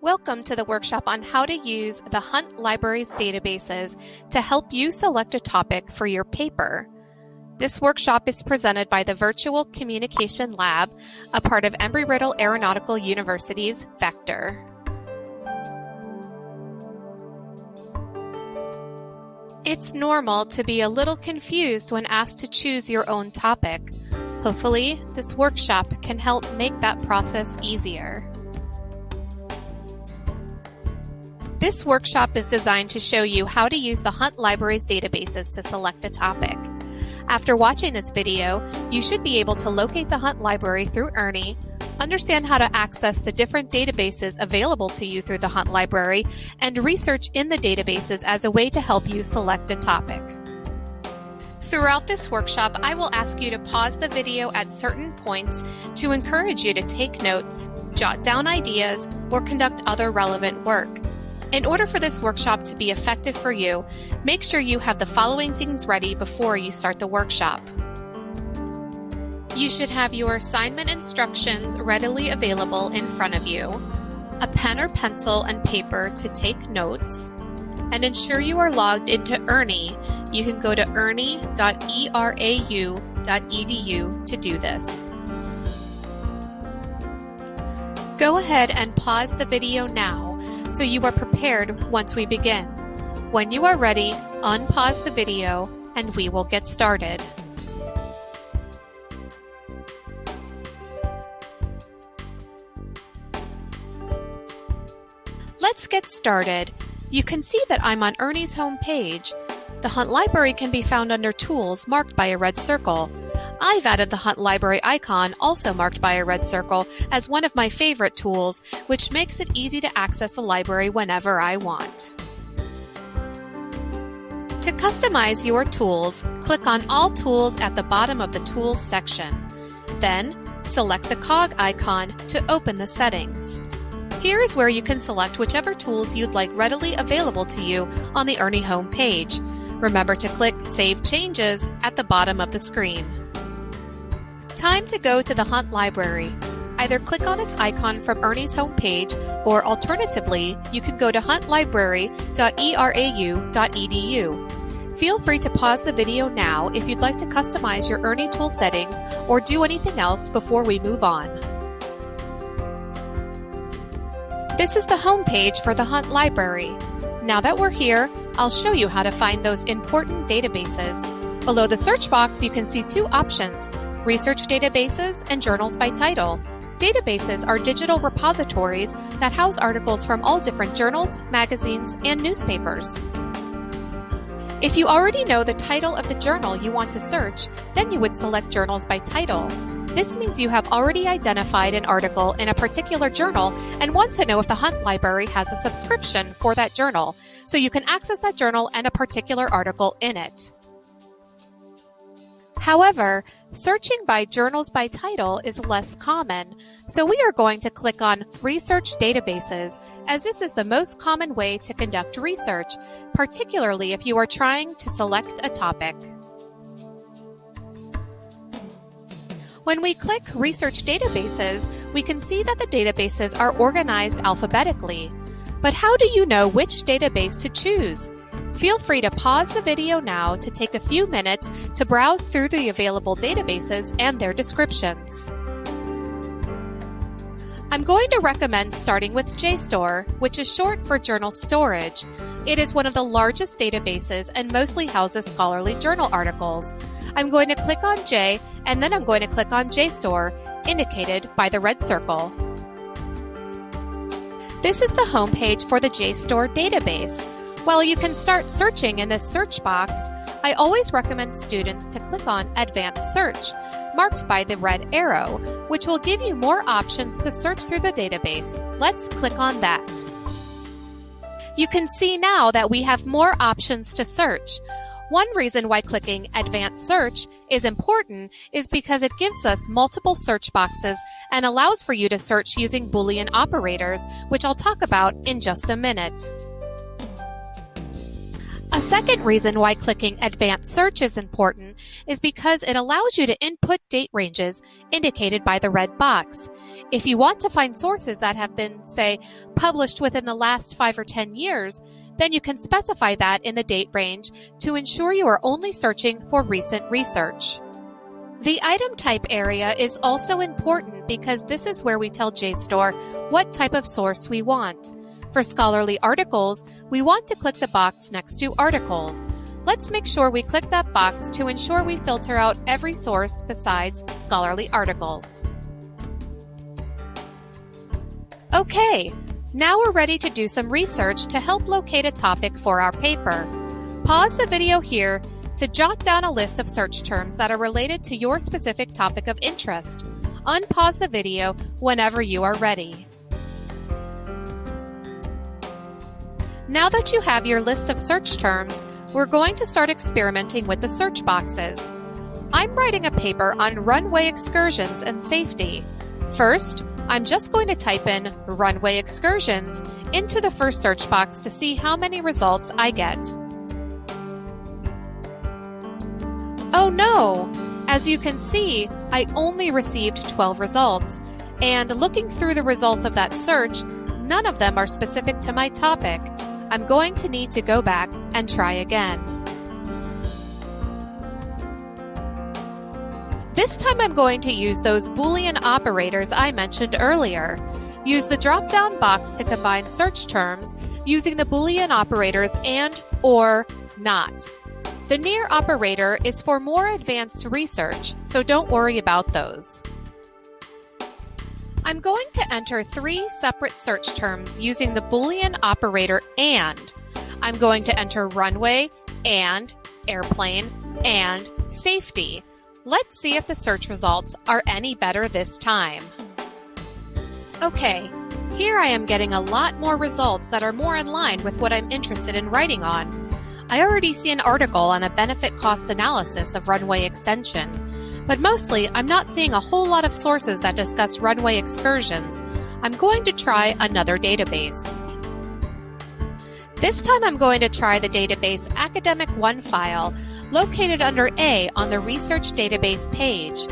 Welcome to the workshop on how to use the Hunt Libraries databases to help you select a topic for your paper. This workshop is presented by the Virtual Communication Lab, a part of Embry-Riddle Aeronautical University's Vector. It's normal to be a little confused when asked to choose your own topic. Hopefully, this workshop can help make that process easier. This workshop is designed to show you how to use the Hunt Libraries databases to select a topic. After watching this video, you should be able to locate the Hunt Library through ERNIE, understand how to access the different databases available to you through the Hunt Library, and research in the databases as a way to help you select a topic. Throughout this workshop, I will ask you to pause the video at certain points to encourage you to take notes, jot down ideas, or conduct other relevant work. In order for this workshop to be effective for you, make sure you have the following things ready before you start the workshop. You should have your assignment instructions readily available in front of you, a pen or pencil and paper to take notes, and ensure you are logged into ERNIE. You can go to ernie.erau.edu to do this. Go ahead and pause the video now so you are prepared once we begin. When you are ready, unpause the video and we will get started. Let's get started. You can see that I'm on ERNIE's home page. The Hunt Library can be found under Tools marked by a red circle. I've added the Hunt Library icon, also marked by a red circle, as one of my favorite tools, which makes it easy to access the library whenever I want. To customize your tools, click on All Tools at the bottom of the Tools section. Then, select the cog icon to open the settings. Here is where you can select whichever tools you'd like readily available to you on the ERNIE home page. Remember to click Save Changes at the bottom of the screen. Time to go to the Hunt Library. Either click on its icon from ERNIE's homepage, or alternatively, you can go to huntlibrary.erau.edu. Feel free to pause the video now if you'd like to customize your ERNIE tool settings or do anything else before we move on. This is the homepage for the Hunt Library. Now that we're here, I'll show you how to find those important databases. Below the search box, you can see two options: research databases and journals by title. Databases are digital repositories that house articles from all different journals, magazines, and newspapers. If you already know the title of the journal you want to search, then you would select Journals by Title. This means you have already identified an article in a particular journal and want to know if the Hunt Library has a subscription for that journal, so you can access that journal and a particular article in it. However, searching by Journals by Title is less common, so we are going to click on Research Databases, as this is the most common way to conduct research, particularly if you are trying to select a topic. When we click Research Databases, we can see that the databases are organized alphabetically. But how do you know which database to choose? Feel free to pause the video now to take a few minutes to browse through the available databases and their descriptions. I'm going to recommend starting with JSTOR, which is short for Journal Storage. It is one of the largest databases and mostly houses scholarly journal articles. I'm going to click on J, and then I'm going to click on JSTOR, indicated by the red circle. This is the home page for the JSTOR database. While you can start searching in this search box, I always recommend students to click on Advanced Search, marked by the red arrow, which will give you more options to search through the database. Let's click on that. You can see now that we have more options to search. One reason why clicking Advanced Search is important is because it gives us multiple search boxes and allows for you to search using Boolean operators, which I'll talk about in just a minute. A second reason why clicking Advanced Search is important is because it allows you to input date ranges indicated by the red box. If you want to find sources that have been, say, published within the last 5 or 10 years, then you can specify that in the date range to ensure you are only searching for recent research. The item type area is also important because this is where we tell JSTOR what type of source we want. For scholarly articles, we want to click the box next to Articles. Let's make sure we click that box to ensure we filter out every source besides scholarly articles. Okay, now we're ready to do some research to help locate a topic for our paper. Pause the video here to jot down a list of search terms that are related to your specific topic of interest. Unpause the video whenever you are ready. Now that you have your list of search terms, we're going to start experimenting with the search boxes. I'm writing a paper on runway excursions and safety. First, I'm just going to type in runway excursions into the first search box to see how many results I get. Oh no! As you can see, I only received 12 results, and looking through the results of that search, none of them are specific to my topic. I'm going to need to go back and try again. This time I'm going to use those Boolean operators I mentioned earlier. Use the drop-down box to combine search terms using the Boolean operators and, or, not. The near operator is for more advanced research, so don't worry about those. I'm going to enter 3 separate search terms using the Boolean operator AND. I'm going to enter runway and airplane and safety. Let's see if the search results are any better this time. Okay, here I am getting a lot more results that are more in line with what I'm interested in writing on. I already see an article on a benefit-cost analysis of runway extension. But mostly, I'm not seeing a whole lot of sources that discuss runway excursions. I'm going to try another database. This time I'm going to try the database Academic OneFile, located under A on the Research Database page.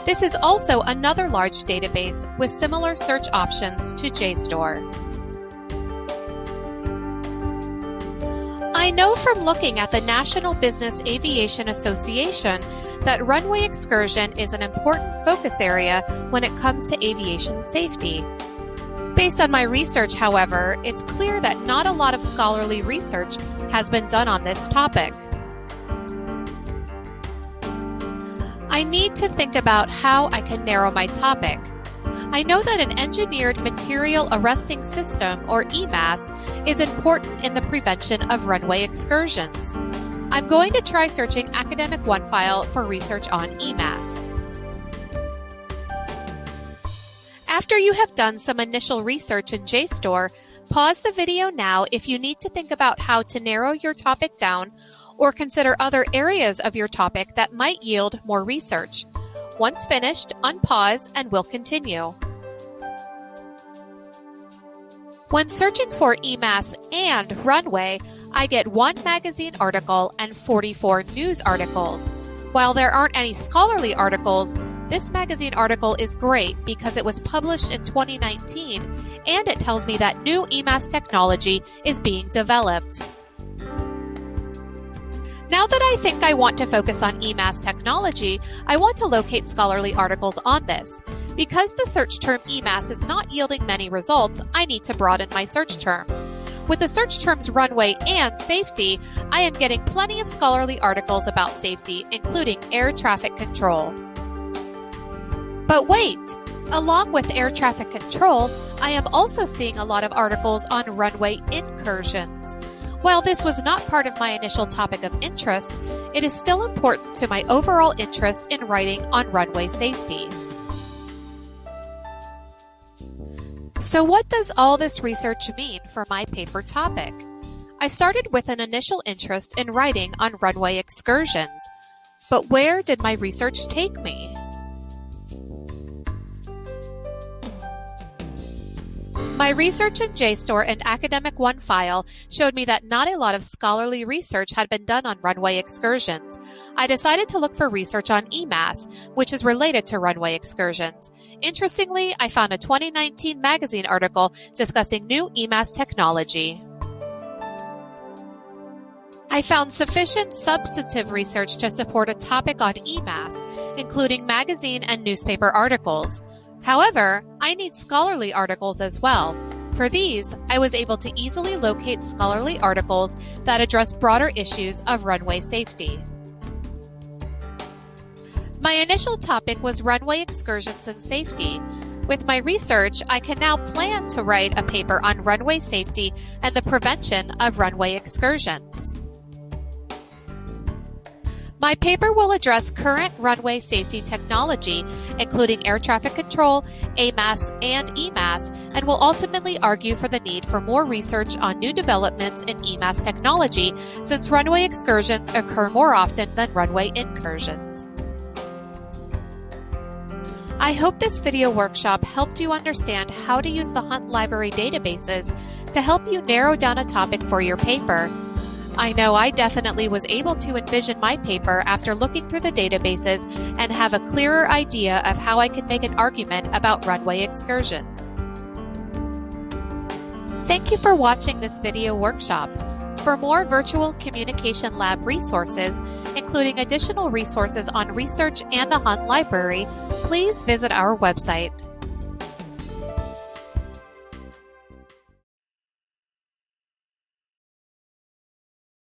This is also another large database with similar search options to JSTOR. I know from looking at the National Business Aviation Association that runway excursion is an important focus area when it comes to aviation safety. Based on my research, however, it's clear that not a lot of scholarly research has been done on this topic. I need to think about how I can narrow my topic. I know that an Engineered Material Arresting System, or EMAS, is important in the prevention of runway excursions. I'm going to try searching Academic OneFile for research on EMAS. After you have done some initial research in JSTOR, pause the video now if you need to think about how to narrow your topic down or consider other areas of your topic that might yield more research. Once finished, unpause and we'll continue. When searching for EMAS and runway, I get 1 magazine article and 44 news articles. While there aren't any scholarly articles, this magazine article is great because it was published in 2019 and it tells me that new EMAS technology is being developed. Now that I think I want to focus on EMAS technology, I want to locate scholarly articles on this. Because the search term EMAS is not yielding many results, I need to broaden my search terms. With the search terms runway and safety, I am getting plenty of scholarly articles about safety, including air traffic control. But wait! Along with air traffic control, I am also seeing a lot of articles on runway incursions. While this was not part of my initial topic of interest, it is still important to my overall interest in writing on runway safety. So what does all this research mean for my paper topic? I started with an initial interest in writing on runway excursions, but where did my research take me? My research in JSTOR and Academic One file showed me that not a lot of scholarly research had been done on runway excursions. I decided to look for research on EMAS, which is related to runway excursions. Interestingly, I found a 2019 magazine article discussing new EMAS technology. I found sufficient substantive research to support a topic on EMAS, including magazine and newspaper articles. However, I need scholarly articles as well. For these, I was able to easily locate scholarly articles that address broader issues of runway safety. My initial topic was runway excursions and safety. With my research, I can now plan to write a paper on runway safety and the prevention of runway excursions. My paper will address current runway safety technology, including air traffic control, AMAS, and EMAS, and will ultimately argue for the need for more research on new developments in EMAS technology, since runway excursions occur more often than runway incursions. I hope this video workshop helped you understand how to use the Hunt Library databases to help you narrow down a topic for your paper. I know I definitely was able to envision my paper after looking through the databases and have a clearer idea of how I can make an argument about runway excursions. Thank you for watching this video workshop. For more Virtual Communication Lab resources, including additional resources on research and the Hunt Library, please visit our website.